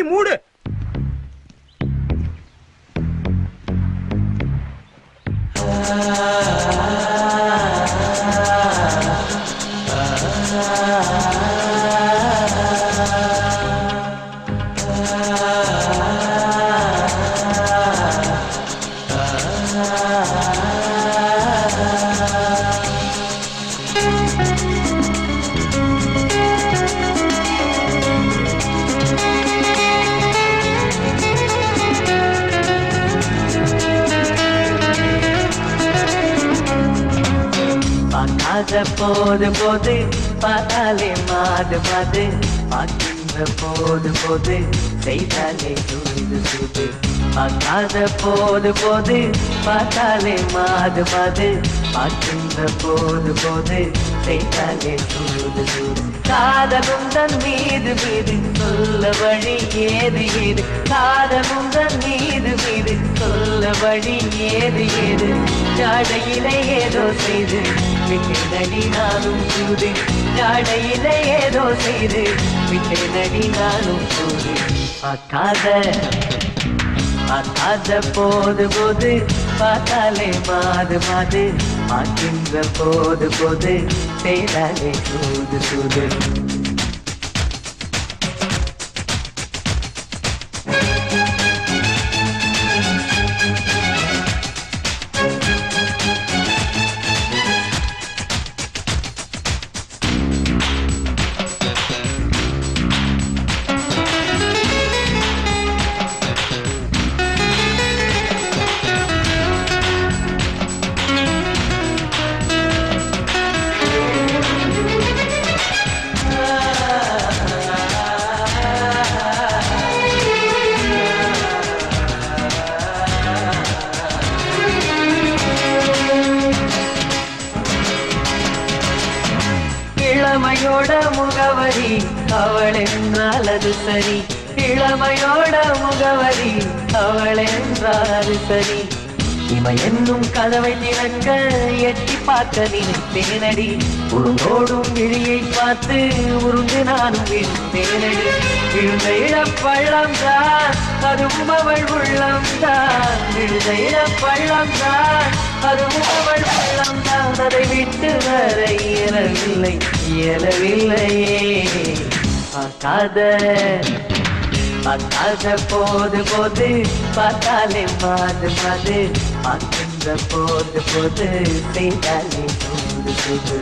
வாங்கி மூடு. போது போது பார்த்தாலே மாது மாது பார்க்கின்ற போது போது செய்தாலே சூது சூது பார்க்காத போது போது பார்த்தாலே மாது மாது பார்க்கின்ற போது போது செய்தாலே சூது சூது காதலும் தன் மீது மீது சொல்ல வழி ஏது ஏது காதலும் தன் மீது மீது சொல்ல வழி ஏது ஏது ஜாடையிலே ஏதோ செய்து விட்டேனடி நானும் சூது ஜாடையிலே ஏதோ செய்து விட்டேனடி நானும் சூது பார்க்காத போது போது பார்த்தாலே மாது மாது பார்க்கின்ற போது போது செய்தாலே சூது சூது இளமையோட முகவரி அவள் என்றால் அது சரி இளமையோட முகவரி அவள் என்றால் அது சரி இமை என்னும் கதவை திறக்க எட்டி பார்க்க நினைத்தேனடி உருங்கோடும் விழியை பார்த்து உருண்டு நானும் விழுந்தேனடி விழுந்த இழப்பள்ளம் தான் அதுவும் அவள் உள்ளம் தான் விழுந்த இழப்பள்ளம் தான் அதுவும் அவள் உள்ளம் தான் அதை விட்டு வர இயலவில்லை இயலவில்லையே பார்க்காத போது போது பார்த்தாலே மாது மாது பார்க்கின்ற போது போது செய்தாலே சூது சூது